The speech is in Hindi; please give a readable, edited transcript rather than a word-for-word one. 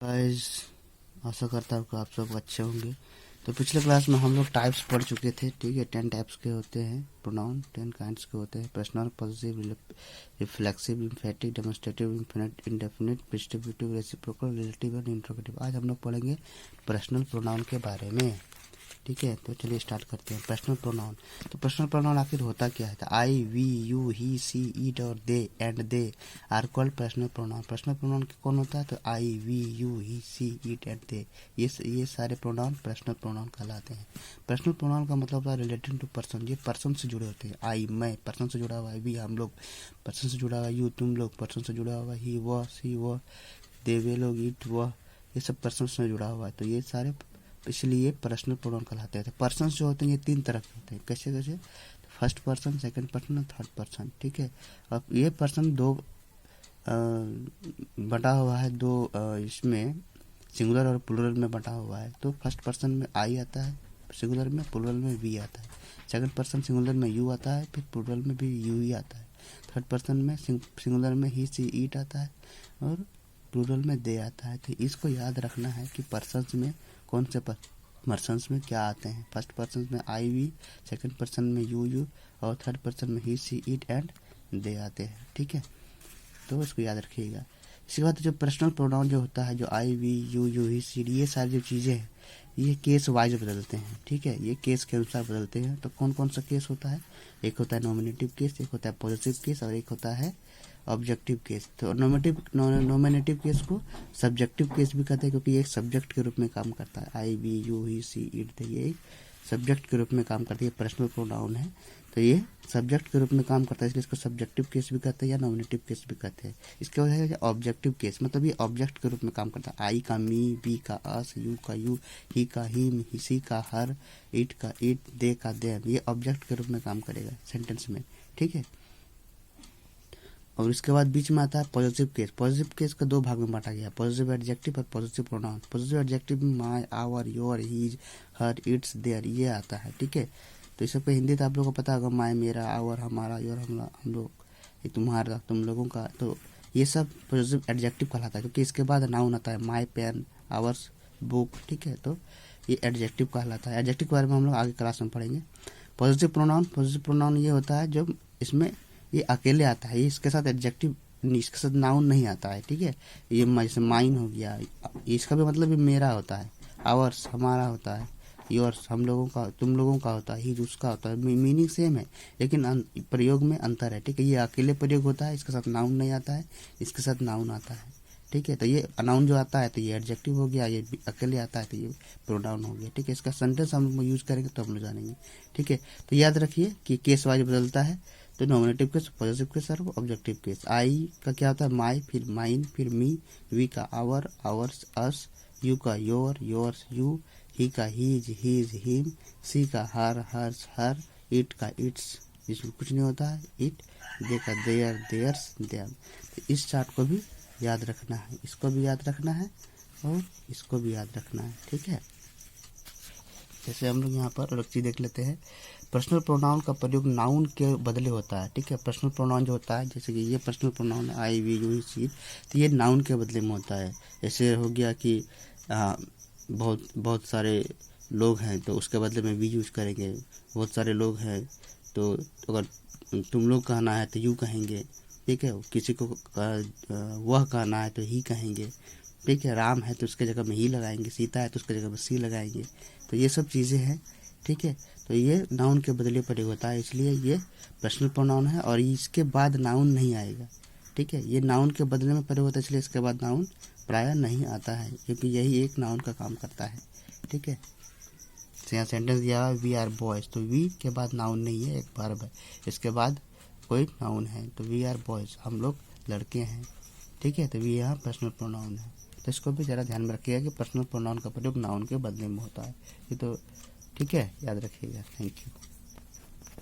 गाइस, आशा करता हूँ कि आप सब अच्छे होंगे। तो पिछले क्लास में हम लोग टाइप्स पढ़ चुके थे। ठीक है, 10 टाइप्स के होते हैं प्रोनाउन, 10 काइंड्स के होते हैं। Personal, positive, reflexive, emphatic, demonstrative, infinite, indefinite, distributive, reciprocal, relative और इंट्रोगेटिव। आज हम लोग पढ़ेंगे पर्सनल प्रोनाउन के बारे में। ठीक है, तो चलिए स्टार्ट करते हैं। Personal pronoun. तो पर्सनल प्रोनाउन आखिर होता क्या है? I, we, you, he, she, it और they and they are called personal pronoun. Personal pronoun कौन होता है? तो I, we, you, he, she, it and they, ये सारे प्रोनाउन पर्सनल प्रोनाउन कहलाते हैं। पर्सनल प्रोनाउन का मतलब होता है रिलेटेड टू पर्सन। ये पर्सन से जुड़े होते हैं। आई, मैं, पर्सन से जुड़ा हुआ है। वी, हम लोग, पर्सन से जुड़ा हुआ है। यू, तुम लोग, पर्सन से जुड़ा हुआ है। ही, वह, सी, वह, दे, वे लोग, इट, वह, ये सब पर्सन से जुड़ा हुआ है। तो ये सारे इसलिए पर्सनल प्रोनाउन कहलाते हैं। पर्सन जो होते हैं ये 3 तरह के होते हैं। कैसे कैसे? फर्स्ट पर्सन, सेकंड पर्सन और थर्ड पर्सन। ठीक है, अब ये पर्सन दो बटा हुआ है, दो इसमें सिंगुलर और प्लूरल में बटा हुआ है। तो फर्स्ट पर्सन में आई आता है सिंगुलर में, प्लूरल में वी आता है। सेकंड पर्सन सिंगुलर में यू आता है, फिर प्लूरल में भी यू ही आता है। थर्ड पर्सन में सिंगुलर में ही, सी, ईट आता है और प्लूरल में दे आता है। तो इसको याद रखना है कि पर्सन्स में कौन से पर्सन्स में क्या आते हैं। फर्स्ट पर्सन में आई, वी, सेकंड पर्सन में यू और थर्ड पर्सन में ही, सी, इट एंड दे आते हैं। ठीक है, तो इसको याद रखिएगा। इसके बाद जो पर्सनल प्रोनाउन जो होता है, जो आई, वी, यू, ही, सी, ये सारी जो चीज़ें हैं ये केस वाइज बदलते हैं। ठीक है, ये केस के अनुसार बदलते हैं। तो कौन कौन सा केस होता है? एक होता है नॉमिनेटिव केस, एक होता है पॉजिटिव केस और एक होता है ऑब्जेक्टिव केस। तो नॉमिनेटिव केस को सब्जेक्टिव केस भी कहते हैं, क्योंकि ये एक सब्जेक्ट के रूप में काम करता है। I, we, you, he, she, it, ये एक सब्जेक्ट के रूप में काम करती है। पर्सनल प्रोनाउन है तो ये सब्जेक्ट के रूप में काम करता है, इसलिए इसको सब्जेक्टिव केस भी कहते हैं या नॉमिनेटिव केस भी कहते हैं। इसके बाद है ऑब्जेक्टिव केस, मतलब ये ऑब्जेक्ट के रूप में काम करता है। आई का मी, वी का अस, यू का यू, ही का हिम, सी का हर, इट का इट, दे का देम, ये ऑब्जेक्ट के रूप में काम करेगा सेंटेंस में। ठीक है, और इसके बाद बीच में आता है पॉजिटिव केस। पॉजिटिव केस को 2 भाग में बांटा गया, पॉजिटिव एडजेक्टिव और पॉजिटिव प्रोनाउन। पॉजिटिव एडजेक्टिव में my, our, your, his, her, its, their ये आता है। ठीक है, तो इस सबको हिंदी तो आप लोगों को पता होगा, माय मेरा, आवर हमारा, योर हम लोग, ये तुम्हारा तुम लोगों का। तो ये सब पॉजिटिव एडजेक्टिव कहलाता है, क्योंकि इसके बाद नाउन आता है, माय पेन, आवर्स बुक। ठीक है, तो ये एडजेक्टिव कहलाता है। एडजेक्टिव के बारे में हम लोग आगे क्लास में पढ़ेंगे। पॉजिटिव प्रोनाउन ये होता है जब इसमें ये अकेले आता है, ये इसके साथ एडजेक्टिव, इसके साथ नाउन नहीं आता है। ठीक है, ये जैसे माइन हो गया, इसका भी मतलब ये मेरा होता है, आवर्स हमारा होता है, योर्स हम लोगों का, तुम लोगों का होता है, ही उसका होता है। मीनिंग सेम है लेकिन प्रयोग में अंतर है। ठीक है, ये अकेले प्रयोग होता है, इसके साथ नाउन नहीं आता है, इसके साथ नाउन आता है। ठीक है, तो ये नाउन जो आता है तो ये एडजेक्टिव हो गया, ये अकेले आता है तो ये प्रोनाउन हो गया। ठीक है, इसका सेंटेंस हम लोग यूज करेंगे तो हम लोग जानेंगे। ठीक है, तो याद रखिए कि केस वाइज बदलता है। तो नॉमिनेटिव केस, पॉजिटिव केस और ऑब्जेक्टिव केस। आई का क्या होता है? माई, फिर माइन, फिर मी, वी का आवर, आवर्स, अस, यू का योर, योर्स, यू, ही का हीज, हिम, सी का हर, हर्स, हर, इट का इट्स, जिसमें कुछ नहीं होता है, इट, दे का देयर, देयर्स, देम। तो इस चार्ट को भी याद रखना है, इसको भी याद रखना है और इसको भी याद रखना है। ठीक है, जैसे हम लोग यहाँ पर अलग चीज देख लेते हैं। पर्सनल प्रोनाउन का प्रयोग नाउन के बदले होता है। ठीक है, पर्सनल प्रोनाउन जो होता है, जैसे कि ये पर्सनल प्रोनाउन है आई, वी, यू, सी, तो ये नाउन के बदले में होता है। जैसे हो गया कि बहुत बहुत सारे लोग हैं तो उसके बदले में वी यूज करेंगे। बहुत सारे लोग हैं तो अगर तुम लोग कहना है तो यू कहेंगे। ठीक है, किसी को वह कहना है तो ही कहेंगे। ठीक है, राम है तो उसके जगह में ही लगाएंगे, सीता है तो उसके जगह में सी लगाएंगे। तो ये सब चीज़ें हैं। ठीक है, तो ये नाउन के बदले प्रयोग होता है, इसलिए ये पर्सनल प्रोनाउन है और इसके बाद नाउन नहीं आएगा। ठीक है, ये नाउन के बदले में प्रयोग होता है, इसलिए इसके बाद नाउन प्रायः नहीं आता है, क्योंकि यही एक नाउन का काम करता है। ठीक है, तो यहाँ सेंटेंस दिया हुआ वी आर बॉयज, तो वी के बाद नाउन नहीं है, एक वर्ब है, इसके बाद कोई नाउन है। तो वी आर बॉयज, हम लोग लड़के हैं। ठीक है, तो वी यहाँ पर्सनल प्रोनाउन है। तो इसको भी ज़रा ध्यान में रखिएगा कि पर्सनल प्रोनाउन का प्रयोग नाउन के बदले में होता है। ये तो ठीक है, याद रखिएगा। Thank you.